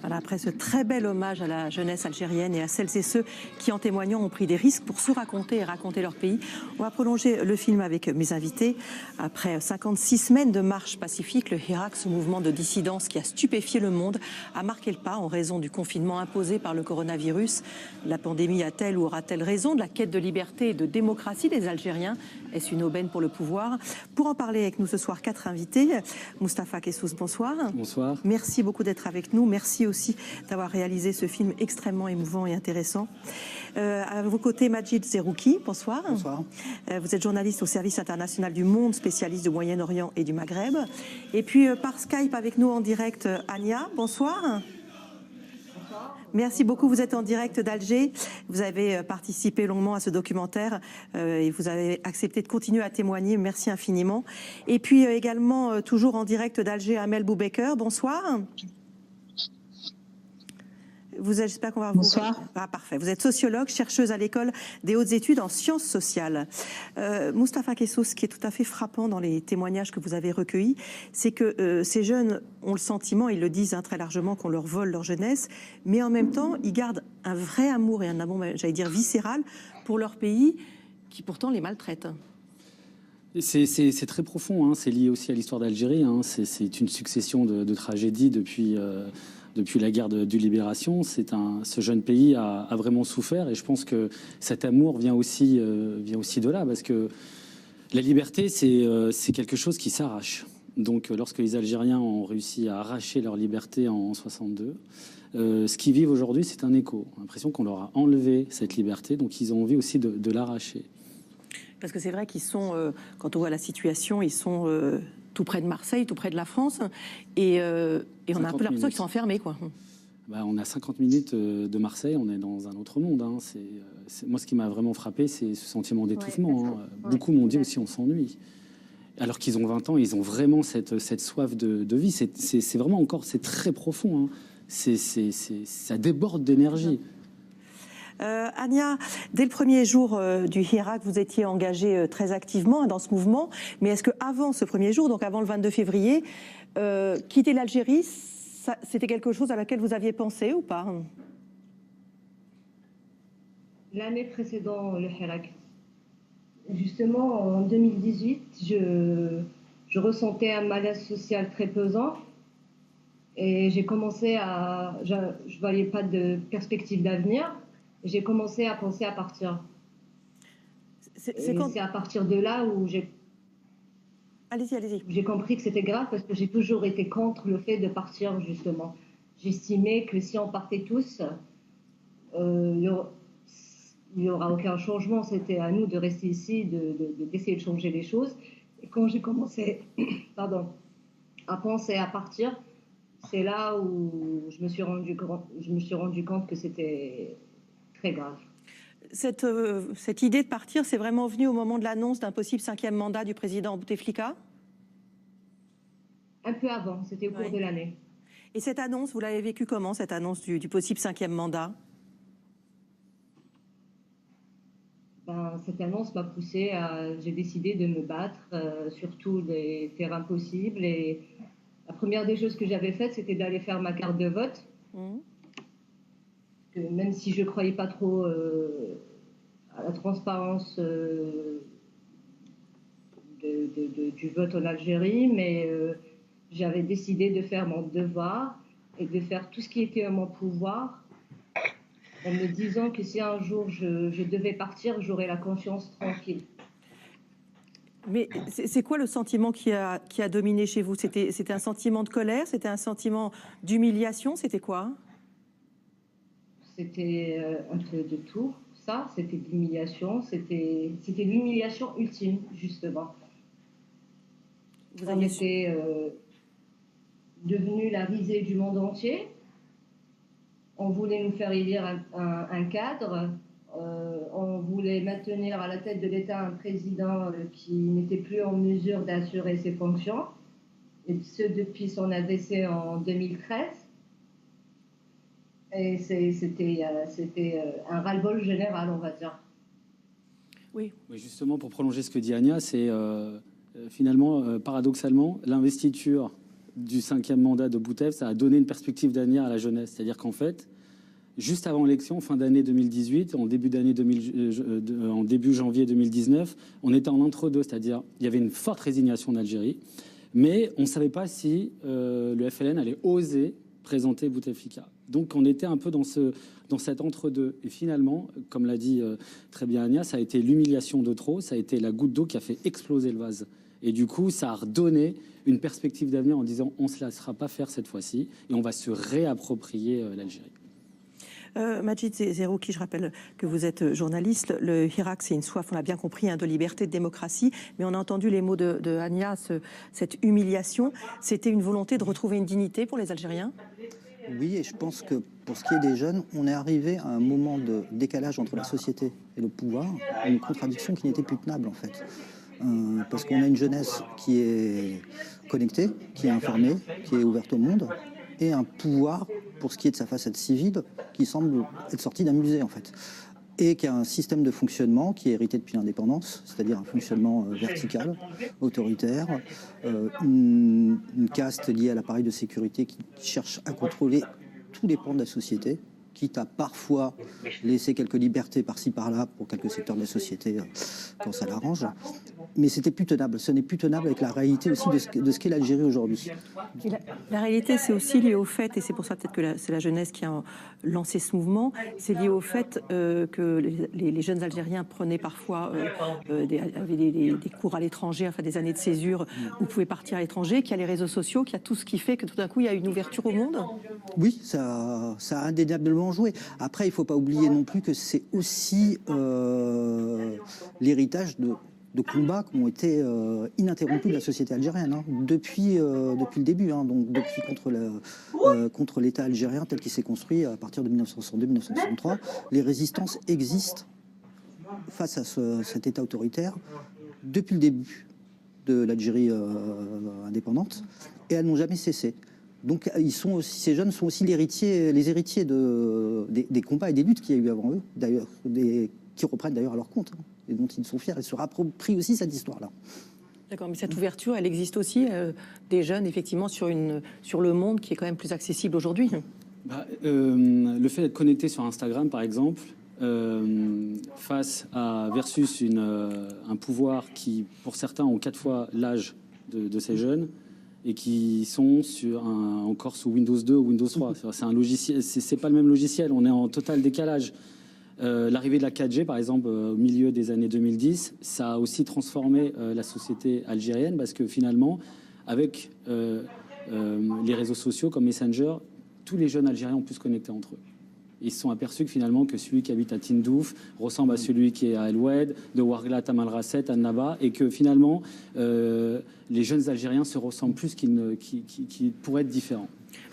Voilà, après ce très bel hommage à la jeunesse algérienne et à celles et ceux qui, en témoignant, ont pris des risques pour se raconter et raconter leur pays. On va prolonger le film avec mes invités. Après 56 semaines de marche pacifique, le Hirak, ce mouvement de dissidence qui a stupéfié le monde, a marqué le pas en raison du confinement imposé par le coronavirus. La pandémie a-t-elle ou aura-t-elle raison de la quête de liberté et de démocratie des Algériens? Est-ce une aubaine pour le pouvoir? Pour en parler avec nous ce soir, 4 invités. Moustapha Kessous, bonsoir. Bonsoir. Merci beaucoup d'être avec nous. Merci aussi d'avoir réalisé ce film extrêmement émouvant et intéressant. À vos côtés, Majid Zerouki, bonsoir. Bonsoir. Vous êtes journaliste au service international du Monde, spécialiste du Moyen-Orient et du Maghreb. Et puis par Skype avec nous en direct, Ania, bonsoir. Merci beaucoup, vous êtes en direct d'Alger. Vous avez participé longuement à ce documentaire et vous avez accepté de continuer à témoigner. Merci infiniment. Et puis également, toujours en direct d'Alger, Amel Boubaker, bonsoir. J'espère qu'on va vous... Bonsoir. Ah, parfait. Vous êtes sociologue, chercheuse à l'école des hautes études en sciences sociales. Moustapha Kessous, ce qui est tout à fait frappant dans les témoignages que vous avez recueillis, c'est que ces jeunes ont le sentiment, ils le disent très largement, qu'on leur vole leur jeunesse, mais en même temps, ils gardent un vrai amour et un amour, j'allais dire, viscéral pour leur pays, qui pourtant les maltraite. C'est très profond, hein. C'est lié aussi à l'histoire d'Algérie. Hein. C'est une succession de tragédies depuis la guerre de libération. Ce jeune pays a vraiment souffert et je pense que cet amour vient aussi de là, parce que la liberté, c'est quelque chose qui s'arrache. Donc lorsque les Algériens ont réussi à arracher leur liberté en 62, ce qu'ils vivent aujourd'hui, c'est un écho. L'impression qu'on leur a enlevé cette liberté, donc ils ont envie aussi de l'arracher. Parce que c'est vrai qu'ils sont, quand on voit la situation, ils sont tout près de Marseille, tout près de la France, et on a un peu l'impression qu'ils sont enfermés, quoi. Bah, on a 50 minutes de Marseille, on est dans un autre monde. Hein. Moi, ce qui m'a vraiment frappé, c'est ce sentiment d'étouffement. Ouais, hein. Beaucoup m'ont dit aussi on s'ennuie. Alors qu'ils ont 20 ans, ils ont vraiment cette soif de vie. C'est vraiment encore, c'est très profond. Hein. Ça déborde d'énergie. Ania, dès le premier jour du Hirak, vous étiez engagée très activement dans ce mouvement. Mais est-ce qu'avant ce premier jour, donc avant le 22 février, quitter l'Algérie, c'était quelque chose à laquelle vous aviez pensé ou pas? L'année précédente, le Hirak. Justement, en 2018, je ressentais un malaise social très pesant. Et j'ai commencé à... Je ne voyais pas de perspective d'avenir. J'ai commencé à penser à partir. C'est à partir de là où j'ai... Allez-y. J'ai compris que c'était grave parce que j'ai toujours été contre le fait de partir, justement. J'estimais que si on partait tous, il n'y aura aucun changement. C'était à nous de rester ici, d'essayer de changer les choses. Et quand j'ai commencé à penser à partir, c'est là où je me suis rendu compte que c'était très grave. Cette idée de partir, c'est vraiment venu au moment de l'annonce d'un possible 5e mandat du président Bouteflika? Un peu avant, c'était au cours de l'année. Et cette annonce, vous l'avez vécue comment, cette annonce du possible 5e mandat? Cette annonce m'a poussée j'ai décidé de me battre sur tous les terrains possibles. Et la première des choses que j'avais faites, c'était d'aller faire ma carte de vote. Même si je ne croyais pas trop à la transparence du vote en Algérie, mais j'avais décidé de faire mon devoir et de faire tout ce qui était à mon pouvoir, en me disant que si un jour je devais partir, j'aurais la conscience tranquille. Mais c'est quoi le sentiment qui a dominé chez vous? C'était un sentiment de colère? C'était un sentiment d'humiliation? C'était quoi? C'était un peu de tout, ça. C'était de l'humiliation. C'était l'humiliation ultime, justement. On était devenu la risée du monde entier. On voulait nous faire élire un cadre. On voulait maintenir à la tête de l'État un président qui n'était plus en mesure d'assurer ses fonctions, et ce depuis son AVC en 2013. Et c'était un ras-le-bol général, on va dire. Oui. Oui, justement, pour prolonger ce que dit Ania, c'est finalement, paradoxalement, l'investiture du 5e mandat de Bouteflika, ça a donné une perspective d'avenir à la jeunesse. C'est-à-dire qu'en fait, juste avant l'élection, fin d'année 2018, en début janvier 2019, on était en entre-deux, c'est-à-dire il y avait une forte résignation d'Algérie, mais on ne savait pas si le FLN allait oser présenter Bouteflika. Donc on était un peu dans cet entre-deux. Et finalement, comme l'a dit très bien Ania, ça a été l'humiliation de trop, ça a été la goutte d'eau qui a fait exploser le vase. Et du coup, ça a redonné une perspective d'avenir en disant on ne se laissera pas faire cette fois-ci et on va se réapproprier l'Algérie. Majid Zerouki, je rappelle que vous êtes journaliste. Le Hirak, c'est une soif, on l'a bien compris, de liberté, de démocratie. Mais on a entendu les mots de Ania, cette humiliation. C'était une volonté de retrouver une dignité pour les Algériens? Oui, et je pense que pour ce qui est des jeunes, on est arrivé à un moment de décalage entre la société et le pouvoir, une contradiction qui n'était plus tenable en fait. Parce qu'on a une jeunesse qui est connectée, qui est informée, qui est ouverte au monde, et un pouvoir, pour ce qui est de sa facette civile, qui semble être sorti d'un musée en fait. Et qui a un système de fonctionnement qui est hérité depuis l'indépendance, c'est-à-dire un fonctionnement vertical, autoritaire, une caste liée à l'appareil de sécurité qui cherche à contrôler tous les pans de la société, quitte à parfois laisser quelques libertés par-ci par-là pour quelques secteurs de la société quand ça l'arrange. Mais c'était plus tenable. Ce n'est plus tenable avec la réalité aussi de ce qu'est l'Algérie aujourd'hui. La réalité, c'est aussi lié au fait, et c'est pour ça peut-être que c'est la jeunesse qui a lancé ce mouvement, c'est lié au fait que les jeunes Algériens prenaient parfois des cours à l'étranger, enfin des années de césure où vous pouvez partir à l'étranger, qu'il y a les réseaux sociaux, qu'il y a tout ce qui fait que tout d'un coup, il y a une ouverture au monde. Oui, ça a indéniablement joué. Après, il ne faut pas oublier non plus que c'est aussi l'héritage de combats qui ont été ininterrompus de la société algérienne depuis le début, donc depuis contre l'État algérien tel qu'il s'est construit à partir de 1962-1963. Les résistances existent face à cet État autoritaire depuis le début de l'Algérie indépendante et elles n'ont jamais cessé. Donc ces jeunes sont aussi les héritiers des combats et des luttes qu'il y a eu avant eux, d'ailleurs, qui reprennent d'ailleurs à leur compte, et dont ils sont fiers et se rapproprient aussi cette histoire-là. D'accord, mais cette ouverture, elle existe aussi des jeunes, effectivement, sur le monde qui est quand même plus accessible aujourd'hui. Le fait d'être connecté sur Instagram, par exemple, versus un pouvoir qui, pour certains, ont 4 fois l'âge de ces jeunes, et qui sont encore sous Windows 2 ou Windows 3. C'est un logiciel, c'est pas le même logiciel, on est en total décalage. L'arrivée de la 4G, par exemple, au milieu des années 2010, ça a aussi transformé la société algérienne, parce que finalement, avec les réseaux sociaux comme Messenger, tous les jeunes Algériens ont pu se connecter entre eux. Ils se sont aperçus que finalement que celui qui habite à Tindouf ressemble à celui qui est à El Oued, de Ouargla à Malrasset, à Naba, et que finalement les jeunes Algériens se ressemblent plus qu'ils pourraient être différents.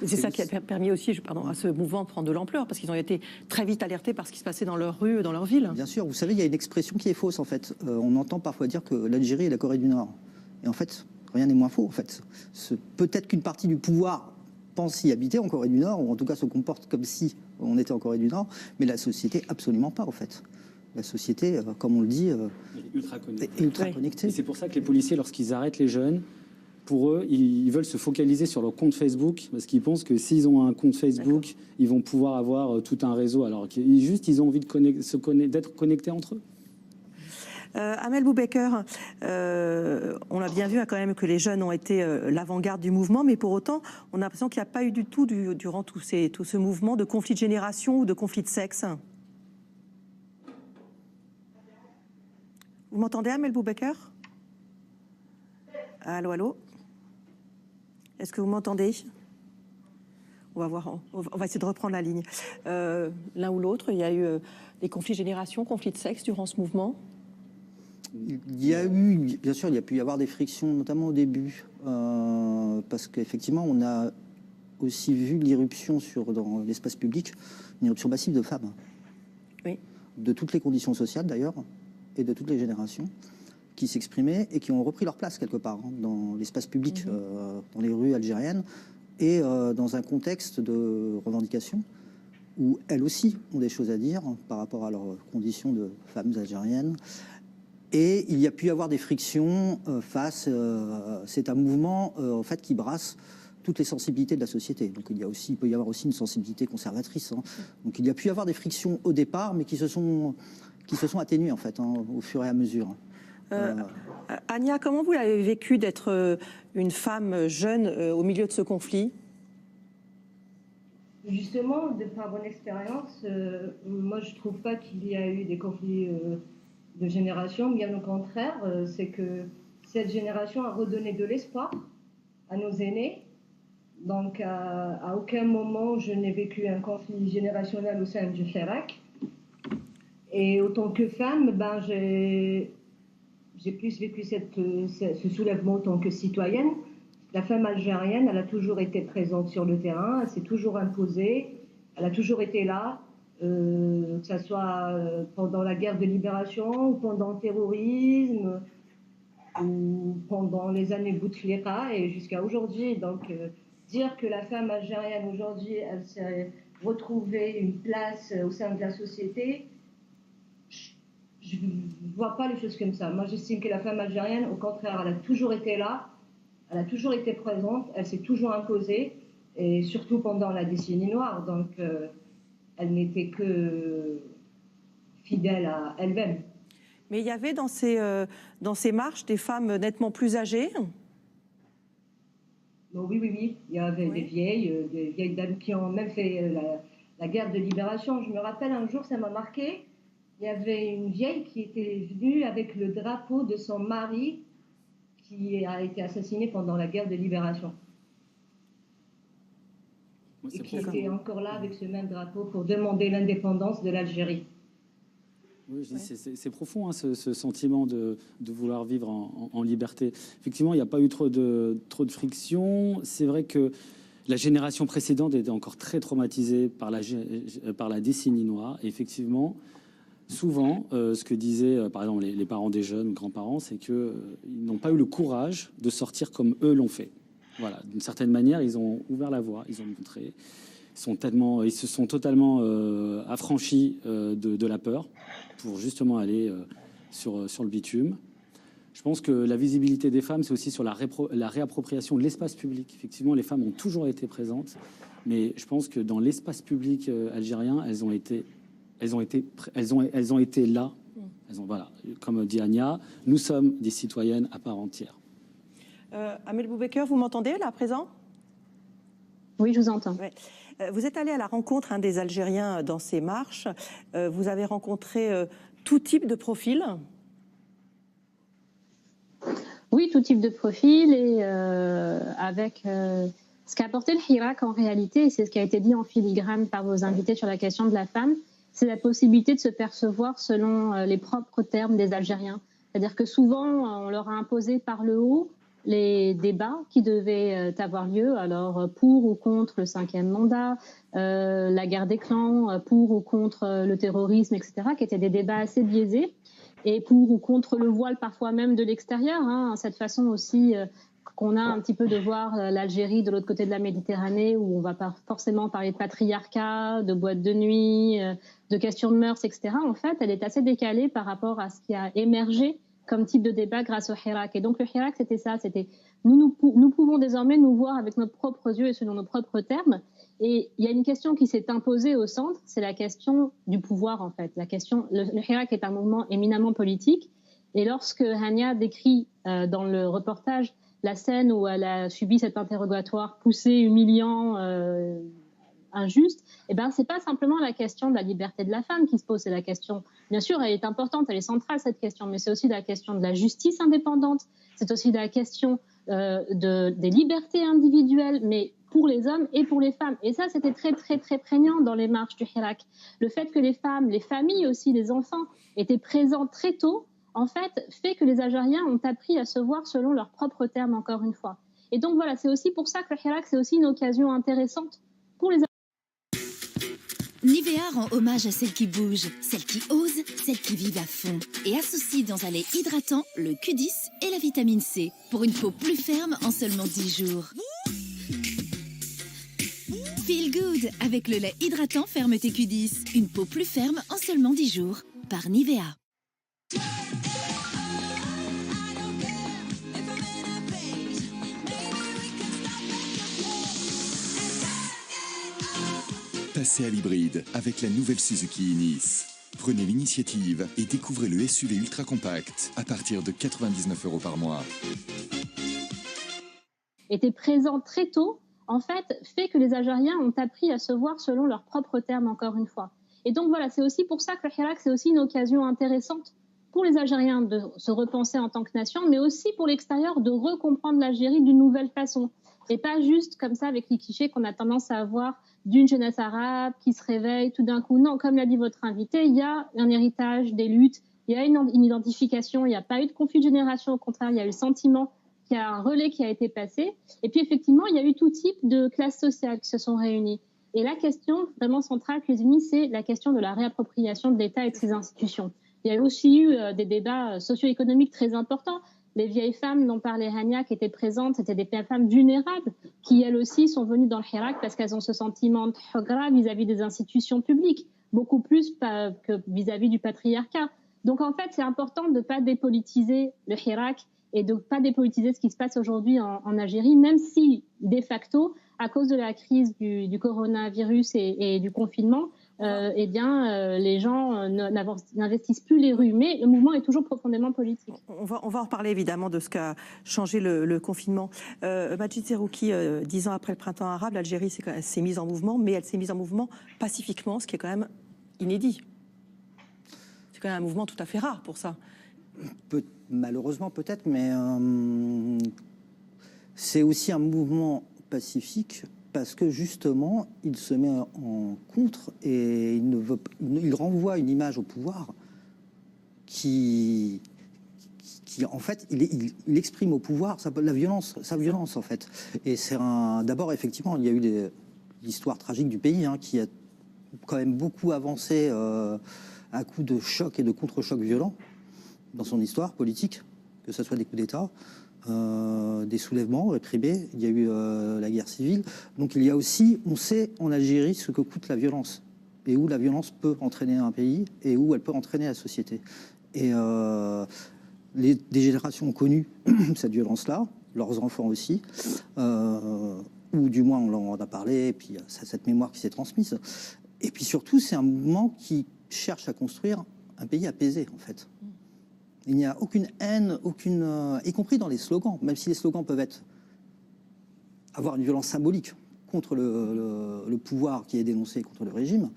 C'est ça qui a permis aussi à ce mouvement de prendre de l'ampleur, parce qu'ils ont été très vite alertés par ce qui se passait dans leur rue, dans leur ville. Bien sûr, vous savez, il y a une expression qui est fausse en fait. On entend parfois dire que l'Algérie est la Corée du Nord. Et en fait, rien n'est moins faux en fait. Peut-être qu'une partie du pouvoir pense y habiter en Corée du Nord, ou en tout cas se comporte comme si on était en Corée du Nord, mais la société, absolument pas en fait. La société, comme on le dit, est ultra connectée. Et c'est pour ça que les policiers, lorsqu'ils arrêtent les jeunes, pour eux, ils veulent se focaliser sur leur compte Facebook, parce qu'ils pensent que s'ils ont un compte Facebook, ils vont pouvoir avoir tout un réseau, alors qu'ils ont envie d'être connectés entre eux. Amel Boubaker, on a bien vu quand même que les jeunes ont été l'avant-garde du mouvement, mais pour autant, on a l'impression qu'il n'y a pas eu du tout, durant tout ce mouvement, de conflit de génération ou de conflit de sexe. Vous m'entendez, Amel Boubaker? Allô, allô? Est-ce que vous m'entendez? On va voir, on va essayer de reprendre la ligne. L'un ou l'autre, il y a eu des conflits de génération, conflits de sexe durant ce mouvement? Il y a eu, bien sûr, il y a pu y avoir des frictions, notamment au début, parce qu'effectivement, on a aussi vu l'irruption dans l'espace public, une irruption massive de femmes. Oui. De toutes les conditions sociales, d'ailleurs, et de toutes les générations, qui s'exprimaient et qui ont repris leur place, quelque part, dans l'espace public, dans les rues algériennes, et dans un contexte de revendication, où elles aussi ont des choses à dire par rapport à leurs conditions de femmes algériennes. Et il y a pu y avoir des frictions c'est un mouvement en fait qui brasse toutes les sensibilités de la société. Donc il peut y avoir aussi une sensibilité conservatrice. Hein. Donc il y a pu y avoir des frictions au départ, mais qui se sont atténuées en fait, hein, au fur et à mesure. Ania, comment vous l'avez vécu d'être une femme jeune au milieu de ce conflit? Justement, de par mon expérience, moi je ne trouve pas qu'il y a eu des conflits de génération. Bien au contraire, c'est que cette génération a redonné de l'espoir à nos aînés. Donc à aucun moment je n'ai vécu un conflit générationnel au sein du Hirak. Et autant que femme, j'ai plus vécu ce soulèvement en tant que citoyenne. La femme algérienne, elle a toujours été présente sur le terrain, elle s'est toujours imposée, elle a toujours été là, que ce soit pendant la guerre de libération, ou pendant le terrorisme, ou pendant les années Bouteflika et jusqu'à aujourd'hui. Donc dire que la femme algérienne aujourd'hui, elle s'est retrouvée une place au sein de la société, je ne vois pas les choses comme ça. Moi, j'estime que la femme algérienne, au contraire, elle a toujours été là, elle a toujours été présente, elle s'est toujours imposée, et surtout pendant la décennie noire. Donc, elle n'était que fidèle à elle-même. Mais il y avait dans ces marches des femmes nettement plus âgées? Oui. Il y avait des vieilles dames qui ont même fait la guerre de libération. Je me rappelle un jour, ça m'a marqué. Il y avait une vieille qui était venue avec le drapeau de son mari qui a été assassiné pendant la guerre de libération. Et qui était encore là avec ce même drapeau pour demander l'indépendance de l'Algérie. Oui, c'est profond, hein, ce sentiment de vouloir vivre en liberté. Effectivement, il n'y a pas eu trop de friction. C'est vrai que la génération précédente était encore très traumatisée par la décennie noire. Et effectivement, souvent, ce que disaient, par exemple, les parents des jeunes, grands-parents, c'est qu'ils n'ont pas eu le courage de sortir comme eux l'ont fait. Voilà, d'une certaine manière, ils ont ouvert la voie, ils ont montré. Ils se sont totalement affranchis de la peur pour justement aller sur le bitume. Je pense que la visibilité des femmes, c'est aussi sur la réappropriation de l'espace public. Effectivement, les femmes ont toujours été présentes, mais je pense que dans l'espace public algérien, elles ont été là. Voilà, comme dit Ania, nous sommes des citoyennes à part entière. Amel Boubaker, vous m'entendez là à présent? Oui, je vous entends. Ouais. Vous êtes allé à la rencontre des Algériens dans ces marches. Vous avez rencontré tout type de profil? Oui, tout type de profil et avec ce qu'a apporté le Hirak en réalité, et c'est ce qui a été dit en filigrane par vos invités sur la question de la femme, c'est la possibilité de se percevoir selon les propres termes des Algériens. C'est-à-dire que souvent, on leur a imposé par le haut les débats qui devaient avoir lieu, alors pour ou contre le 5e mandat, la guerre des clans, pour ou contre le terrorisme, etc., qui étaient des débats assez biaisés, et pour ou contre le voile parfois même de l'extérieur, hein, cette façon aussi qu'on a un petit peu de voir l'Algérie de l'autre côté de la Méditerranée, où on va pas forcément parler de patriarcat, de boîtes de nuit, de questions de mœurs, etc. En fait, elle est assez décalée par rapport à ce qui a émergé comme type de débat grâce au Hirak. Et donc le Hirak, c'était ça, c'était nous pouvons désormais nous voir avec nos propres yeux et selon nos propres termes. Et il y a une question qui s'est imposée au centre, c'est la question du pouvoir en fait. Le Hirak est un mouvement éminemment politique. Et lorsque Hania décrit dans le reportage la scène où elle a subi cet interrogatoire poussé, humiliant, injuste, c'est pas simplement la question de la liberté de la femme qui se pose, c'est la question, bien sûr, elle est importante, elle est centrale cette question, mais c'est aussi la question de la justice indépendante, c'est aussi la question des libertés individuelles, mais pour les hommes et pour les femmes. Et ça, c'était très, très, très prégnant dans les marches du Hirak. Le fait que les femmes, les familles aussi, les enfants étaient présents très tôt, en fait que les Algériens ont appris à se voir selon leurs propres termes, encore une fois. Et donc voilà, c'est aussi pour ça que le Hirak, c'est aussi une occasion intéressante pour les Nivea rend hommage à celles qui bougent, celles qui osent, celles qui vivent à fond. Et associe dans un lait hydratant le Q10 et la vitamine C pour une peau plus ferme en seulement 10 jours. Feel good avec le lait hydratant Fermeté Q10. Une peau plus ferme en seulement 10 jours. Par Nivea. Passez à l'hybride avec la nouvelle Suzuki Ignis. Prenez l'initiative et découvrez le SUV ultra compact à partir de 99 € par mois. Était présent très tôt, en fait, fait que les Algériens ont appris à se voir selon leurs propres termes, encore une fois. Et donc voilà, c'est aussi pour ça que le Hirak, c'est aussi une occasion intéressante pour les Algériens de se repenser en tant que nation, mais aussi pour l'extérieur de recomprendre l'Algérie d'une nouvelle façon. Et pas juste comme ça avec les clichés qu'on a tendance à avoir d'une jeunesse arabe qui se réveille tout d'un coup. Non, comme l'a dit votre invité, il y a un héritage des luttes, il y a une identification, il n'y a pas eu de conflit de génération, au contraire, il y a eu le sentiment qu'il y a un relais qui a été passé. Et puis effectivement, il y a eu tout type de classes sociales qui se sont réunies. Et la question vraiment centrale que les unis, c'est la question de la réappropriation de l'État et de ses institutions. Il y a aussi eu des débats socio-économiques très importants. Les vieilles femmes dont parlait Hania qui étaient présentes, c'était des femmes vulnérables qui, elles aussi, sont venues dans le Hirak parce qu'elles ont ce sentiment de hugra vis-à-vis des institutions publiques, beaucoup plus que vis-à-vis du patriarcat. Donc, en fait, c'est important de ne pas dépolitiser le Hirak et de ne pas dépolitiser ce qui se passe aujourd'hui en Algérie, même si, de facto, à cause de la crise du coronavirus et du confinement, les gens n'investissent plus les rues. Mais le mouvement est toujours profondément politique. On va en reparler évidemment de ce qu'a changé le confinement. Majid Serrouki, 10 ans après le printemps arabe, l'Algérie s'est mise en mouvement, mais elle s'est mise en mouvement pacifiquement, ce qui est quand même inédit. C'est quand même un mouvement tout à fait rare pour ça. Malheureusement peut-être, mais c'est aussi un mouvement pacifique parce que justement il se met en contre et il renvoie une image au pouvoir qui en fait il exprime au pouvoir sa violence en fait. Et c'est d'abord effectivement il y a eu l'histoire tragique du pays qui a quand même beaucoup avancé à coups de chocs et de contre-chocs violents dans son histoire politique, que ce soit des coups d'État, des soulèvements réprimés, il y a eu la guerre civile. Donc il y a aussi, on sait en Algérie ce que coûte la violence, et où la violence peut entraîner un pays, et où elle peut entraîner la société. Et des générations ont connu cette violence-là, leurs enfants aussi, ou du moins on en a parlé, et puis c'est cette mémoire qui s'est transmise. Et puis surtout, c'est un mouvement qui cherche à construire un pays apaisé, en fait. Il n'y a aucune haine, y compris dans les slogans, même si les slogans peuvent avoir une violence symbolique contre le pouvoir qui est dénoncé contre le régime,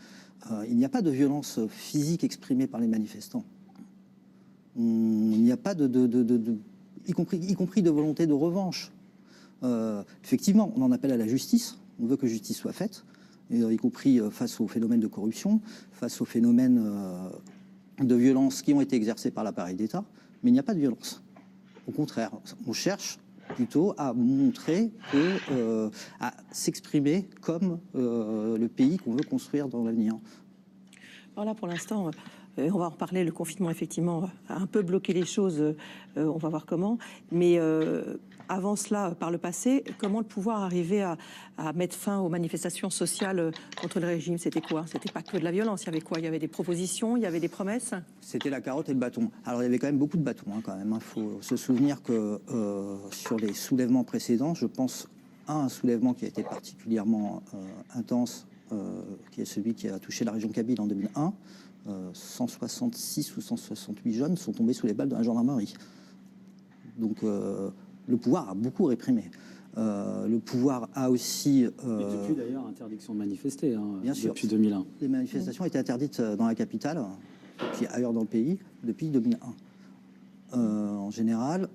il n'y a pas de violence physique exprimée par les manifestants. Il n'y a pas y compris de volonté de revanche. Effectivement, on en appelle à la justice, on veut que justice soit faite, y compris face aux phénomènes de corruption, face aux phénomènes de violences qui ont été exercées par l'appareil d'État, mais il n'y a pas de violence. Au contraire, on cherche plutôt à montrer à s'exprimer comme le pays qu'on veut construire dans l'avenir. Alors là, pour l'instant, on va en reparler, le confinement, effectivement, a un peu bloqué les choses, on va voir comment, mais avant cela, par le passé, comment le pouvoir arrivait à mettre fin aux manifestations sociales contre le régime? C'était quoi? C'était pas que de la violence, il y avait quoi? Il y avait des propositions, il y avait des promesses? C'était la carotte et le bâton. Alors il y avait quand même beaucoup de bâtons, quand même. Il faut se souvenir que sur les soulèvements précédents, je pense à un soulèvement qui a été particulièrement intense, qui est celui qui a touché la région Kabyle en 2001. 166 ou 168 jeunes sont tombés sous les balles de la gendarmerie. Donc le pouvoir a beaucoup réprimé. Le pouvoir a aussi... Et depuis d'ailleurs interdiction de manifester, bien sûr, depuis 2001. Les manifestations étaient interdites dans la capitale, puis ailleurs dans le pays, depuis 2001. En général,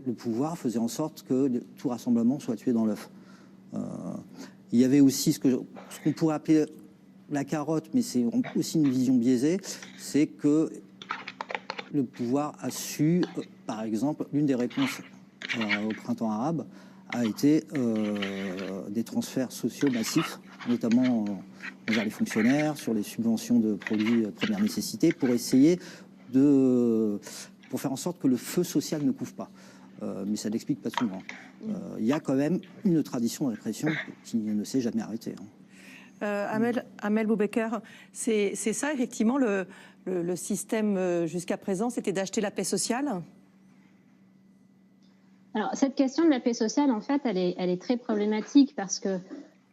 le pouvoir faisait en sorte que tout rassemblement soit tué dans l'œuf. Il y avait aussi ce qu'on pourrait appeler la carotte, mais c'est aussi une vision biaisée, c'est que le pouvoir a su, par exemple, l'une des réponses au printemps arabe a été des transferts sociaux massifs, notamment vers les fonctionnaires, sur les subventions de produits de première nécessité, pour essayer pour faire en sorte que le feu social ne couvre pas. Mais ça n'explique pas souvent. Il y a quand même une tradition de répression qui ne s'est jamais arrêtée. Amel Boubaker, c'est ça effectivement le système jusqu'à présent, c'était d'acheter la paix sociale? Alors cette question de la paix sociale, en fait, elle est très problématique parce que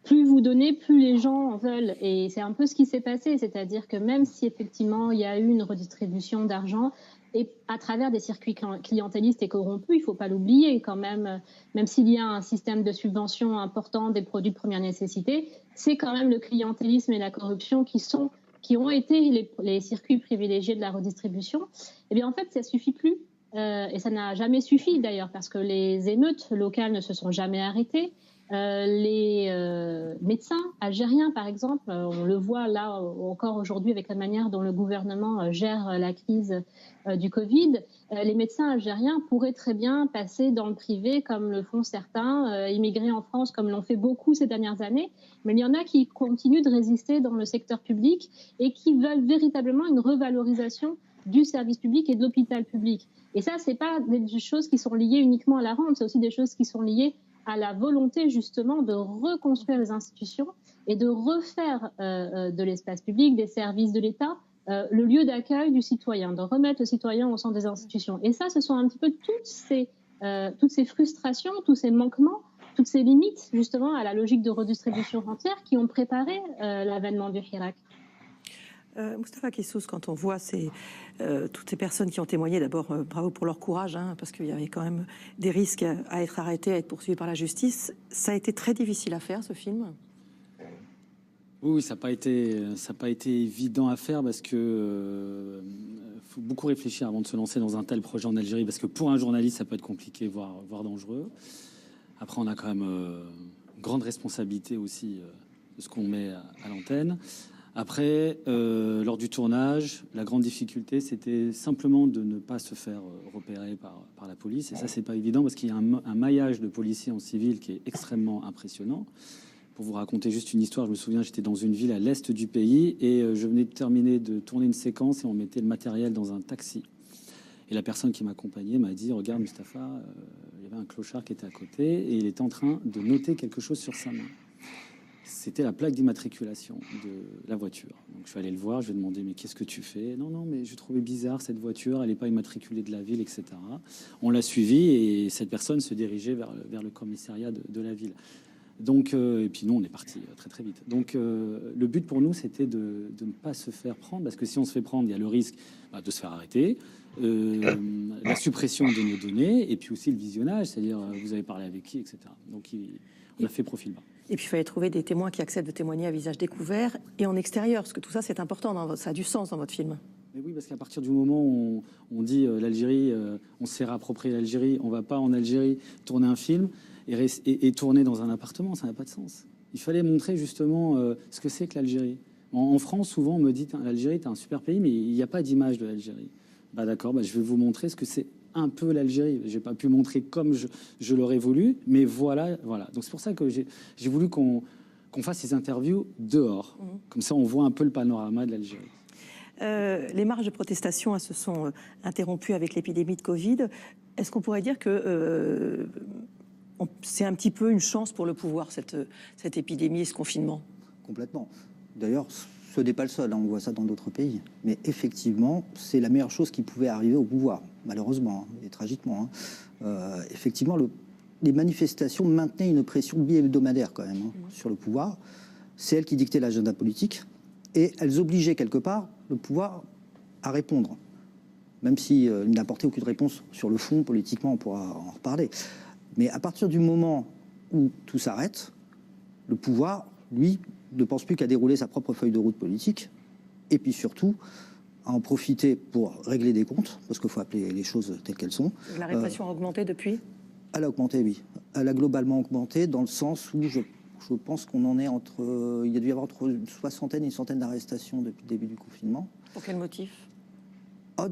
plus vous donnez, plus les gens en veulent. Et c'est un peu ce qui s'est passé, c'est-à-dire que même si effectivement il y a eu une redistribution d'argent, et à travers des circuits clientélistes et corrompus, il ne faut pas l'oublier quand même s'il y a un système de subvention important des produits de première nécessité, c'est quand même le clientélisme et la corruption qui ont été les circuits privilégiés de la redistribution. Eh bien en fait, ça ne suffit plus. Et ça n'a jamais suffi d'ailleurs, parce que les émeutes locales ne se sont jamais arrêtées. Les médecins algériens, par exemple, on le voit là encore aujourd'hui avec la manière dont le gouvernement gère la crise du Covid. Les médecins algériens pourraient très bien passer dans le privé comme le font certains, immigrer en France comme l'ont fait beaucoup ces dernières années. Mais il y en a qui continuent de résister dans le secteur public et qui veulent véritablement une revalorisation du service public et de l'hôpital public. Et ça, ce n'est pas des choses qui sont liées uniquement à la rente, c'est aussi des choses qui sont liées à la volonté justement de reconstruire les institutions et de refaire de l'espace public, des services de l'État, le lieu d'accueil du citoyen, de remettre le citoyen au centre des institutions. Et ça, ce sont un petit peu toutes ces frustrations, tous ces manquements, toutes ces limites justement à la logique de redistribution rentière qui ont préparé l'avènement du Hirak. Moustapha Kessous, quand on voit toutes ces personnes qui ont témoigné, d'abord bravo pour leur courage, parce qu'il y avait quand même des risques à être arrêtés, à être poursuivis par la justice. Ça a été très difficile à faire, ce film? Oui, ça n'a pas été évident à faire parce que faut beaucoup réfléchir avant de se lancer dans un tel projet en Algérie, parce que pour un journaliste, ça peut être compliqué, voire dangereux. Après, on a quand même une grande responsabilité aussi de ce qu'on met à l'antenne. Après, lors du tournage, la grande difficulté, c'était simplement de ne pas se faire repérer par la police. Et ça, c'est pas évident parce qu'il y a un maillage de policiers en civil qui est extrêmement impressionnant. Pour vous raconter juste une histoire, je me souviens, j'étais dans une ville à l'est du pays et je venais de terminer de tourner une séquence et on mettait le matériel dans un taxi. Et la personne qui m'accompagnait m'a dit « Regarde, Mustapha, il y avait un clochard qui était à côté et il était en train de noter quelque chose sur sa main. » C'était la plaque d'immatriculation de la voiture. Donc je suis allé le voir, je lui ai demandé « Mais qu'est-ce que tu fais ?»« Non, mais je trouvais bizarre cette voiture, elle n'est pas immatriculée de la ville, etc. » On l'a suivi et cette personne se dirigeait vers le commissariat de la ville. Donc, et puis nous, on est parti très très vite. Donc le but pour nous, c'était de ne pas se faire prendre, parce que si on se fait prendre, il y a le risque de se faire arrêter, la suppression de nos données, et puis aussi le visionnage, c'est-à-dire vous avez parlé avec qui, etc. Donc on a fait profil bas. Et puis il fallait trouver des témoins qui acceptent de témoigner à visage découvert et en extérieur, parce que tout ça c'est important, ça a du sens dans votre film. Mais oui, parce qu'à partir du moment où on dit l'Algérie, on s'est réapproprié l'Algérie, on va pas en Algérie tourner un film et tourner dans un appartement, ça n'a pas de sens. Il fallait montrer justement ce que c'est que l'Algérie. En France, souvent on me dit l'Algérie, t'es un super pays, mais il n'y a pas d'image de l'Algérie. Bah d'accord, je vais vous montrer ce que c'est un peu l'Algérie. J'ai pas pu montrer comme je l'aurais voulu, mais voilà. Donc c'est pour ça que j'ai voulu qu'on fasse ces interviews dehors. Comme ça, on voit un peu le panorama de l'Algérie. Les marches de protestation se sont interrompues avec l'épidémie de Covid. Est-ce qu'on pourrait dire que c'est un petit peu une chance pour le pouvoir, cette épidémie et ce confinement? Complètement. D'ailleurs, ce n'est pas le seul, on voit ça dans d'autres pays. Mais effectivement, c'est la meilleure chose qui pouvait arriver au pouvoir, malheureusement, et tragiquement. Effectivement, les manifestations maintenaient une pression bi-hebdomadaire quand même sur le pouvoir. C'est elles qui dictaient l'agenda politique et elles obligeaient quelque part le pouvoir à répondre. Même s'il n'apportait aucune réponse sur le fond, politiquement, on pourra en reparler. Mais à partir du moment où tout s'arrête, le pouvoir, lui, ne pense plus qu'à dérouler sa propre feuille de route politique, et puis surtout à en profiter pour régler des comptes, parce qu'il faut appeler les choses telles qu'elles sont. La répression a augmenté depuis? Elle a augmenté, oui. Elle a globalement augmenté dans le sens où je pense qu'on en est il y a dû y avoir entre une soixantaine et une centaine d'arrestations depuis le début du confinement. Pour quel motif?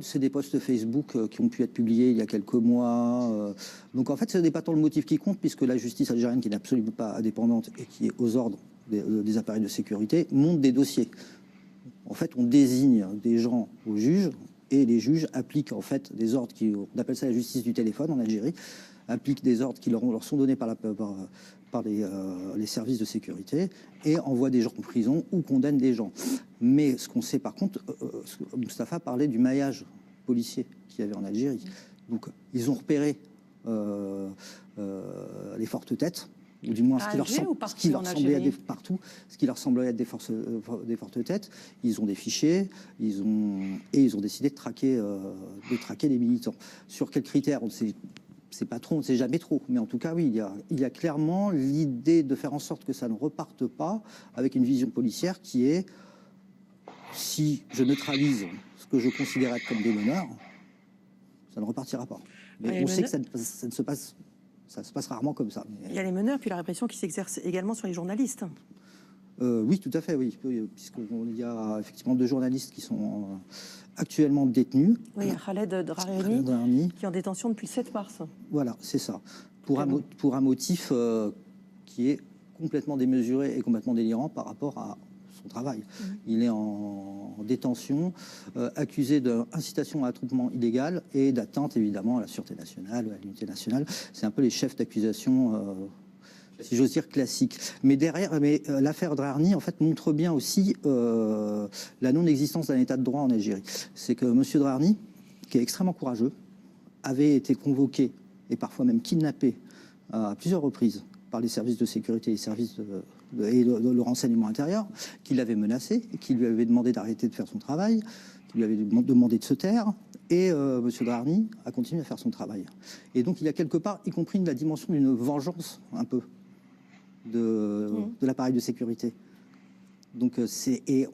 C'est des posts Facebook qui ont pu être publiés il y a quelques mois. Donc en fait, ce n'est pas tant le motif qui compte, puisque la justice algérienne, qui n'est absolument pas indépendante et qui est aux ordres des appareils de sécurité, monte des dossiers. En fait, on désigne des gens aux juges et les juges appliquent en fait des ordres on appelle ça la justice du téléphone en Algérie, appliquent des ordres qui leur sont donnés par les services de sécurité et envoient des gens en prison ou condamnent des gens. Mais ce qu'on sait par contre, Moustapha parlait du maillage policier qu'il y avait en Algérie. Donc ils ont repéré les fortes têtes ou du moins À ce qui leur, Alger ou ce qui leur partout en semblait Algérie être partout, ce qui leur semblait être des fortes têtes. Ils ont des fichiers, ils ont décidé de traquer les militants. Sur quels critères, on ne sait. C'est pas trop, on ne sait jamais trop, mais en tout cas, oui, il y a clairement l'idée de faire en sorte que ça ne reparte pas avec une vision policière qui est, si je neutralise ce que je considère être comme des meneurs, ça ne repartira pas. Mais on sait que ça se passe rarement comme ça. Il y a les meneurs, puis la répression qui s'exerce également sur les journalistes. Oui, tout à fait, oui, puisqu'il y a effectivement 2 journalistes qui sont actuellement détenus. Oui, Khaled Drareni, qui est en détention depuis le 7 mars. Voilà, c'est ça. Pour un motif qui est complètement démesuré et complètement délirant par rapport à son travail. Il est en détention, accusé d'incitation à attroupement illégal et d'atteinte évidemment à la sûreté nationale, à l'unité nationale. C'est un peu les chefs d'accusation, si j'ose dire, classiques. Mais l'affaire Drareni, en fait, montre bien aussi la non-existence d'un état de droit en Algérie. C'est que M. Drareni, qui est extrêmement courageux, avait été convoqué et parfois même kidnappé à plusieurs reprises par les services de sécurité et les services de renseignement intérieur, qui l'avaient menacé, qui lui avaient demandé d'arrêter de faire son travail, qui lui avaient demandé de se taire. Et M. Drareni a continué à faire son travail. Et donc il y a quelque part, y compris la dimension d'une vengeance, un peu, de l'appareil de sécurité. Donc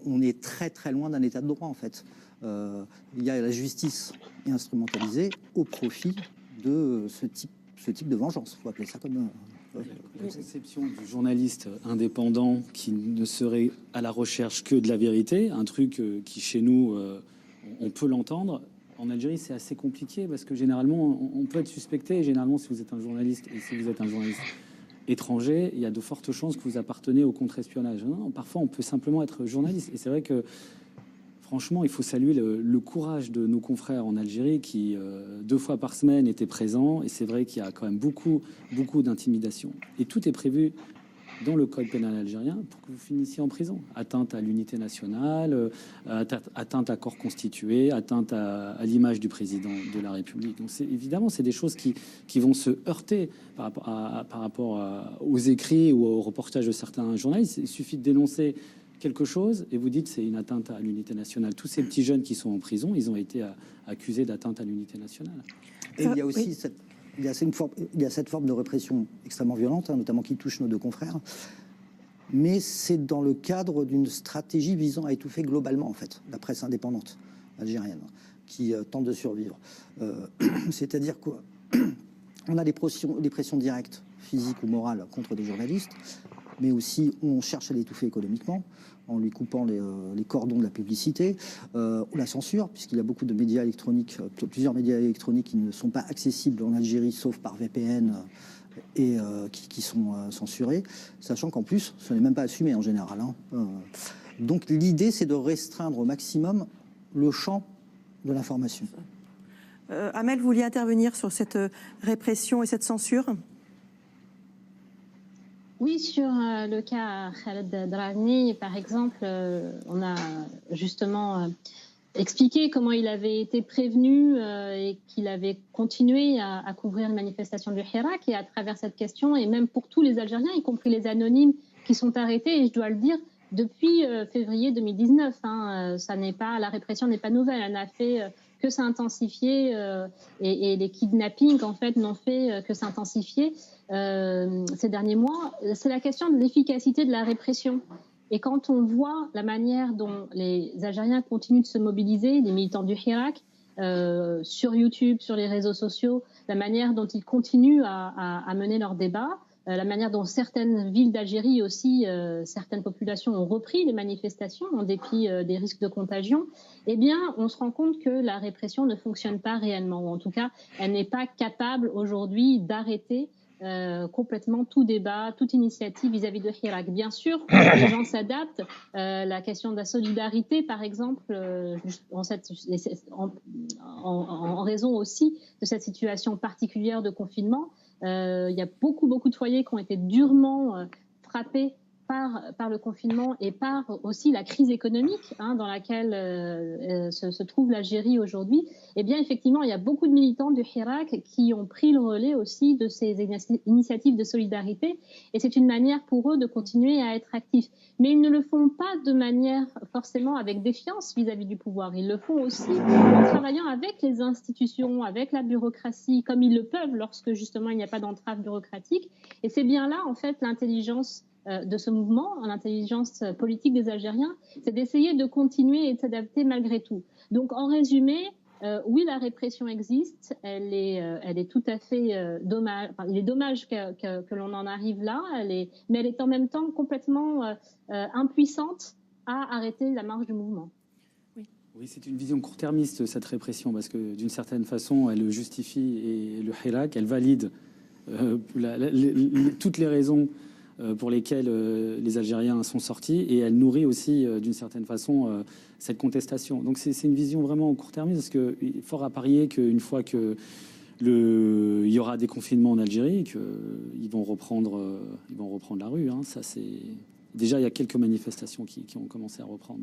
on est très très loin d'un état de droit, en fait. Il y a la justice instrumentalisée au profit de ce type de vengeance. Il faut appeler ça comme... La conception du journaliste indépendant qui ne serait à la recherche que de la vérité, un truc qui chez nous, on peut l'entendre. En Algérie, c'est assez compliqué parce que généralement, on peut être suspecté. Et généralement, si vous êtes un journaliste et si vous êtes un journaliste étranger, il y a de fortes chances que vous appartenez au contre-espionnage. Non, parfois, on peut simplement être journaliste. Et c'est vrai que, franchement, il faut saluer le courage de nos confrères en Algérie qui, 2 fois par semaine, étaient présents. Et c'est vrai qu'il y a quand même beaucoup d'intimidation. Et tout est prévu dans le code pénal algérien pour que vous finissiez en prison. Atteinte à l'unité nationale, atteinte à corps constitué, atteinte à l'image du président de la République. Donc évidemment, c'est des choses qui vont se heurter par rapport aux écrits ou aux reportages de certains journalistes. Il suffit de dénoncer quelque chose et vous dites c'est une atteinte à l'unité nationale. Tous ces petits jeunes qui sont en prison, ils ont été accusés d'atteinte à l'unité nationale. Et il y a aussi il y a cette forme de répression extrêmement violente, notamment qui touche nos 2 confrères. Mais c'est dans le cadre d'une stratégie visant à étouffer globalement, en fait, la presse indépendante algérienne, qui tente de survivre. C'est-à-dire qu'on a des pressions directes, physiques ou morales, contre des journalistes, mais aussi on cherche à l'étouffer économiquement, en lui coupant les cordons de la publicité, ou la censure, puisqu'il y a beaucoup de médias électroniques, plusieurs médias électroniques qui ne sont pas accessibles en Algérie, sauf par VPN, et qui sont censurés, sachant qu'en plus, ce n'est même pas assumé en général. Donc l'idée, c'est de restreindre au maximum le champ de l'information. Amel, vous vouliez intervenir sur cette répression et cette censure ? Oui, sur le cas Khaled Drareni, par exemple, on a justement expliqué comment il avait été prévenu et qu'il avait continué à couvrir les manifestations du Hirak. Et à travers cette question, et même pour tous les Algériens, y compris les anonymes qui sont arrêtés, et je dois le dire, depuis février 2019. La répression n'est pas nouvelle, elle n'a fait que s'intensifier et les kidnappings, en fait, n'ont fait que s'intensifier ces derniers mois. C'est la question de l'efficacité de la répression. Et quand on voit la manière dont les Algériens continuent de se mobiliser, les militants du Hirak, sur YouTube, sur les réseaux sociaux, la manière dont ils continuent à mener leurs débats, la manière dont certaines villes d'Algérie aussi, certaines populations ont repris les manifestations en dépit des risques de contagion, eh bien, on se rend compte que la répression ne fonctionne pas réellement, ou en tout cas, elle n'est pas capable aujourd'hui d'arrêter complètement tout débat, toute initiative vis-à-vis de Hirak. Bien sûr, les gens s'adaptent. La question de la solidarité, par exemple, en raison aussi de cette situation particulière de confinement, il y a beaucoup de foyers qui ont été durement frappés par le confinement et par aussi la crise économique dans laquelle se trouve l'Algérie aujourd'hui, eh bien effectivement, il y a beaucoup de militants du Hirak qui ont pris le relais aussi de ces initiatives de solidarité, et c'est une manière pour eux de continuer à être actifs. Mais ils ne le font pas de manière forcément avec défiance vis-à-vis du pouvoir. Ils le font aussi en travaillant avec les institutions, avec la bureaucratie, comme ils le peuvent lorsque justement il n'y a pas d'entrave bureaucratique. Et c'est bien là, en fait, l'intelligence de ce mouvement, l'intelligence politique des Algériens, c'est d'essayer de continuer et de s'adapter malgré tout. Donc, en résumé, oui, la répression existe, elle est tout à fait dommage. Enfin, il est dommage que l'on en arrive là, mais elle est en même temps complètement impuissante à arrêter la marche du mouvement. Oui, c'est une vision court-termiste, cette répression, parce que d'une certaine façon, elle le justifie, et le Hirak, elle valide toutes les raisons pour lesquelles les Algériens sont sortis, et elle nourrit aussi d'une certaine façon cette contestation. Donc c'est une vision vraiment court-termiste, parce qu'il est fort à parier qu'une fois que il y aura des confinements en Algérie, qu'ils vont reprendre la rue. Ça, c'est déjà, il y a quelques manifestations qui ont commencé à reprendre.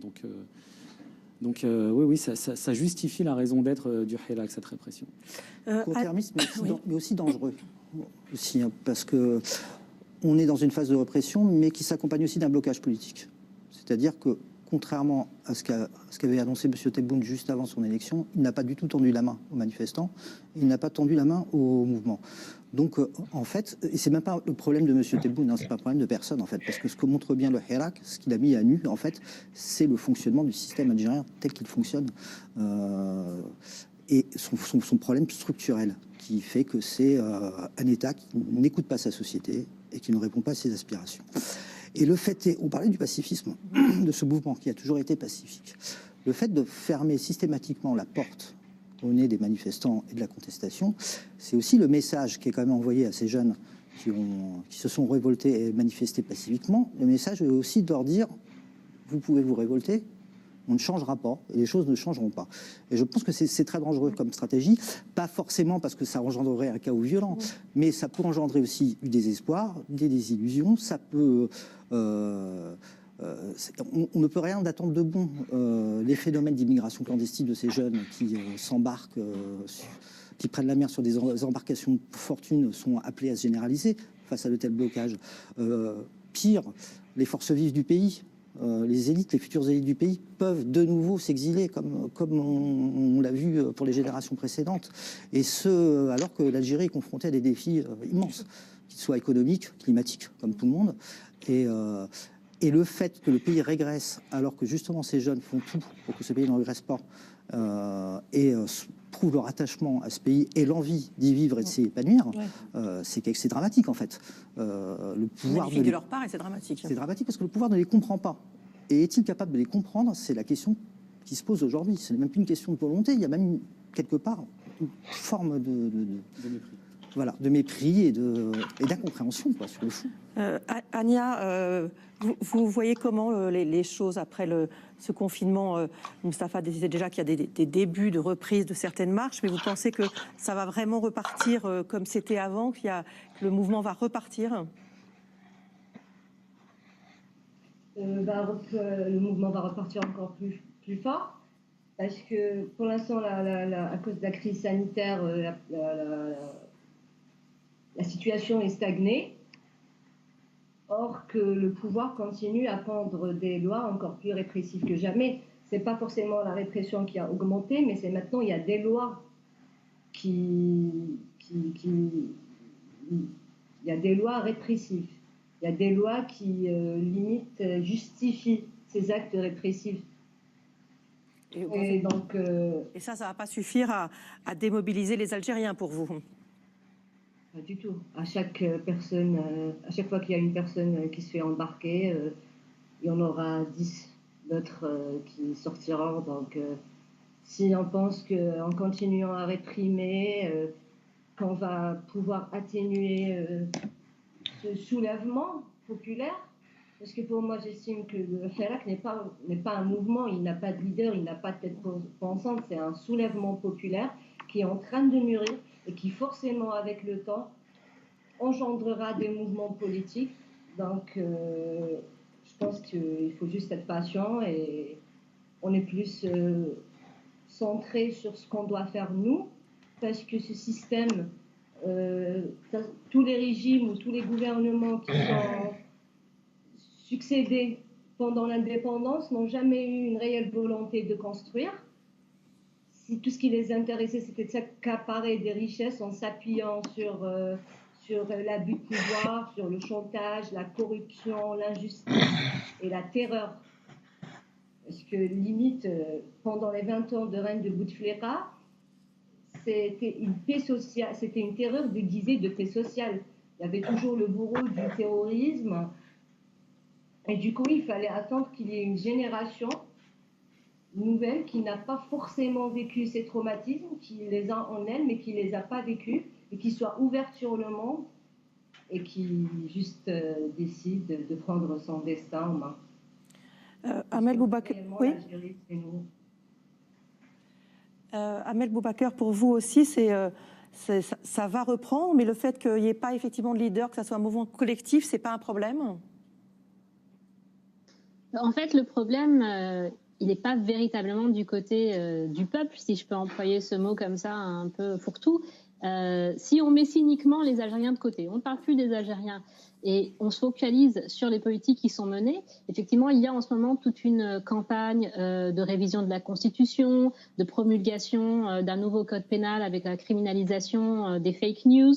Donc oui, ça justifie la raison d'être du Hirak, cette répression. Court-termiste, mais aussi dangereux. Aussi, parce que on est dans une phase de répression, mais qui s'accompagne aussi d'un blocage politique. C'est-à-dire que, contrairement à ce qu'avait annoncé M. Tebboune juste avant son élection, il n'a pas du tout tendu la main aux manifestants, il n'a pas tendu la main au mouvement. Donc, en fait, et c'est même pas le problème de M. Tebboune, c'est pas un problème de personne, en fait, parce que ce que montre bien le Hirak, ce qu'il a mis à nu, en fait, c'est le fonctionnement du système algérien tel qu'il fonctionne. Et son problème structurel, qui fait que c'est un État qui n'écoute pas sa société et qui ne répond pas à ses aspirations. Et le fait est, on parlait du pacifisme de ce mouvement qui a toujours été pacifique. Le fait de fermer systématiquement la porte au nez des manifestants et de la contestation, c'est aussi le message qui est quand même envoyé à ces jeunes qui se sont révoltés et manifestés pacifiquement. Le message est aussi de leur dire, vous pouvez vous révolter, on ne changera pas et les choses ne changeront pas. Et je pense que c'est très dangereux comme stratégie, pas forcément parce que ça engendrerait un chaos violent, mais ça peut engendrer aussi du désespoir, des désillusions, ça peut... on ne peut rien d'attendre de bon. Les phénomènes d'immigration clandestine de ces jeunes qui s'embarquent, qui prennent la mer sur des embarcations de fortune sont appelés à se généraliser face à de tels blocages. Pire, les forces vives du pays, les élites, les futures élites du pays peuvent de nouveau s'exiler comme on l'a vu pour les générations précédentes, et ce alors que l'Algérie est confrontée à des défis immenses, qu'ils soient économiques, climatiques, comme tout le monde, et le fait que le pays régresse alors que justement ces jeunes font tout pour que ce pays ne régresse pas et prouvent leur attachement à ce pays et l'envie d'y vivre et de s'y épanouir, c'est dramatique en fait. Le pouvoir magnifique de leur part, et c'est dramatique. C'est dramatique parce que le pouvoir ne les comprend pas. Et est-il capable de les comprendre? C'est la question qui se pose aujourd'hui. Ce n'est même plus une question de volonté, il y a même quelque part une forme de mépris. Voilà, de mépris et d'incompréhension sur le fond. Ania, vous voyez comment les choses après ce confinement? Moustapha disait déjà qu'il y a des débuts de reprise de certaines marches, mais vous pensez que ça va vraiment repartir comme c'était avant, que le mouvement va repartir? Le mouvement va repartir encore plus fort, parce que pour l'instant, à cause de la crise sanitaire, la situation est stagnée. Or que le pouvoir continue à prendre des lois encore plus répressives que jamais. C'est pas forcément la répression qui a augmenté, mais c'est maintenant il y a des lois il y a des lois répressives. Il y a des lois qui limite justifient ces actes répressifs. Et ça va pas suffire à démobiliser les Algériens pour vous? Pas du tout. À chaque fois qu'il y a une personne qui se fait embarquer, il y en aura 10 d'autres qui sortiront. Donc, si on pense qu'en continuant à réprimer, qu'on va pouvoir atténuer ce soulèvement populaire, parce que pour moi, j'estime que le Hirak n'est pas un mouvement, il n'a pas de leader, il n'a pas de tête pensante, c'est un soulèvement populaire qui est en train de mûrir et qui forcément, avec le temps, engendrera des mouvements politiques. Donc, pense qu'il faut juste être patient et on est plus centré sur ce qu'on doit faire nous, parce que ce système, tous les régimes ou tous les gouvernements qui sont succédés pendant l'indépendance n'ont jamais eu une réelle volonté de construire. Si tout ce qui les intéressait, c'était de s'accaparer des richesses en s'appuyant sur l'abus de pouvoir, sur le chantage, la corruption, l'injustice et la terreur. Parce que limite, pendant les 20 ans de règne de Bouteflika, c'était une paix sociale, c'était une terreur déguisée de paix sociale. Il y avait toujours le bourreau du terrorisme. Et du coup, il fallait attendre qu'il y ait une génération nouvelle qui n'a pas forcément vécu ces traumatismes, qui les a en elle, mais qui ne les a pas vécus, et qui soit ouverte sur le monde, et qui juste décide de prendre son destin en main. Amel Boubaker, oui. Amel Boubaker, pour vous aussi, ça va reprendre, mais le fait qu'il n'y ait pas effectivement de leader, que ça soit un mouvement collectif, c'est pas un problème? En fait, le problème, il n'est pas véritablement du côté du peuple, si je peux employer ce mot comme ça, un peu fourre-tout. Si on met cyniquement les Algériens de côté, on ne parle plus des Algériens et on se focalise sur les politiques qui sont menées, effectivement, il y a en ce moment toute une campagne de révision de la Constitution, de promulgation d'un nouveau code pénal avec la criminalisation des fake news,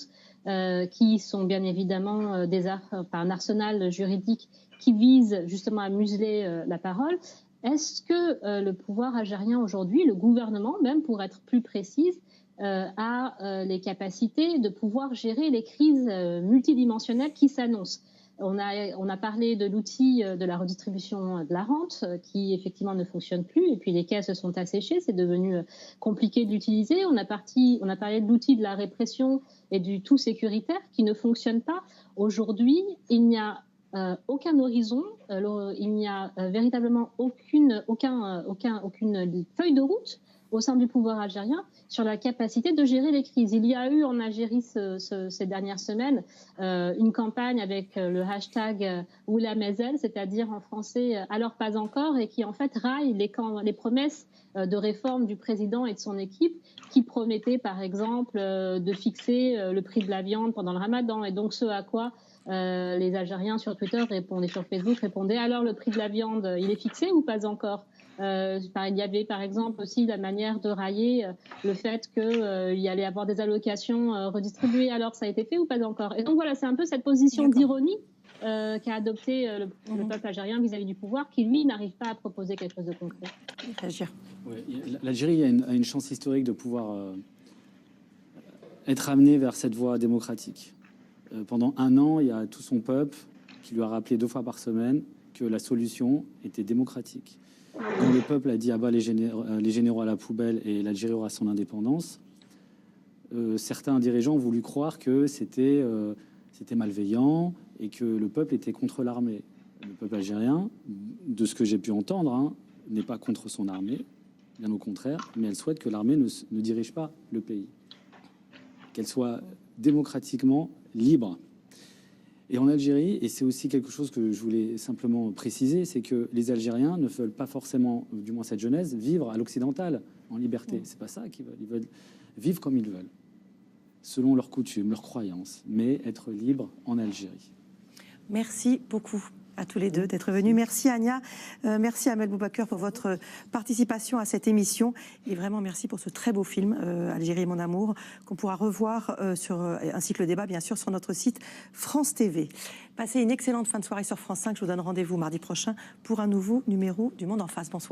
qui sont bien évidemment un arsenal juridique qui vise justement à museler la parole. Est-ce que le pouvoir algérien aujourd'hui, le gouvernement même pour être plus précise, a les capacités de pouvoir gérer les crises multidimensionnelles qui s'annoncent? On a parlé de l'outil de la redistribution de la rente qui effectivement ne fonctionne plus et puis les caisses se sont asséchées, c'est devenu compliqué de l'utiliser. On a parlé de l'outil de la répression et du tout sécuritaire qui ne fonctionne pas. Aujourd'hui, il n'y a aucun horizon, il n'y a véritablement aucune feuille de route au sein du pouvoir algérien sur la capacité de gérer les crises. Il y a eu en Algérie ces dernières semaines une campagne avec le hashtag Oula Mezel, c'est-à-dire en français alors pas encore, et qui en fait raille les promesses de réforme du président et de son équipe qui promettaient par exemple de fixer le prix de la viande pendant le ramadan, et donc ce à quoi les Algériens sur Twitter et sur Facebook répondaient alors le prix de la viande, il est fixé ou pas encore? Il y avait par exemple aussi la manière de railler le fait qu'il y allait avoir des allocations redistribuées, alors ça a été fait ou pas encore? Et donc voilà, c'est un peu cette position d'ironie qu'a adopté le peuple algérien vis-à-vis du pouvoir, qui lui n'arrive pas à proposer quelque chose de concret. L'Algérie a une chance historique de pouvoir être amenée vers cette voie démocratique. Pendant un an, il y a tout son peuple qui lui a rappelé 2 fois par semaine que la solution était démocratique. Quand le peuple a dit « ah bah les généraux à la poubelle et l'Algérie aura son indépendance », certains dirigeants ont voulu croire que c'était malveillant et que le peuple était contre l'armée. Le peuple algérien, de ce que j'ai pu entendre, n'est pas contre son armée, bien au contraire, mais elle souhaite que l'armée ne dirige pas le pays, qu'elle soit démocratiquement libre. Et en Algérie, et c'est aussi quelque chose que je voulais simplement préciser, c'est que les Algériens ne veulent pas forcément, du moins cette jeunesse, vivre à l'occidental, en liberté. C'est pas ça qu'ils veulent. Ils veulent vivre comme ils veulent, selon leurs coutumes, leurs croyances, mais être libres en Algérie. Merci beaucoup à tous les deux d'être venus. Merci Ania, merci Amel Boubaker pour votre participation à cette émission et vraiment merci pour ce très beau film Algérie mon amour qu'on pourra revoir ainsi que le débat bien sûr sur notre site France TV. Passez une excellente fin de soirée sur France 5. Je vous donne rendez-vous mardi prochain pour un nouveau numéro du Monde en face. Bonsoir.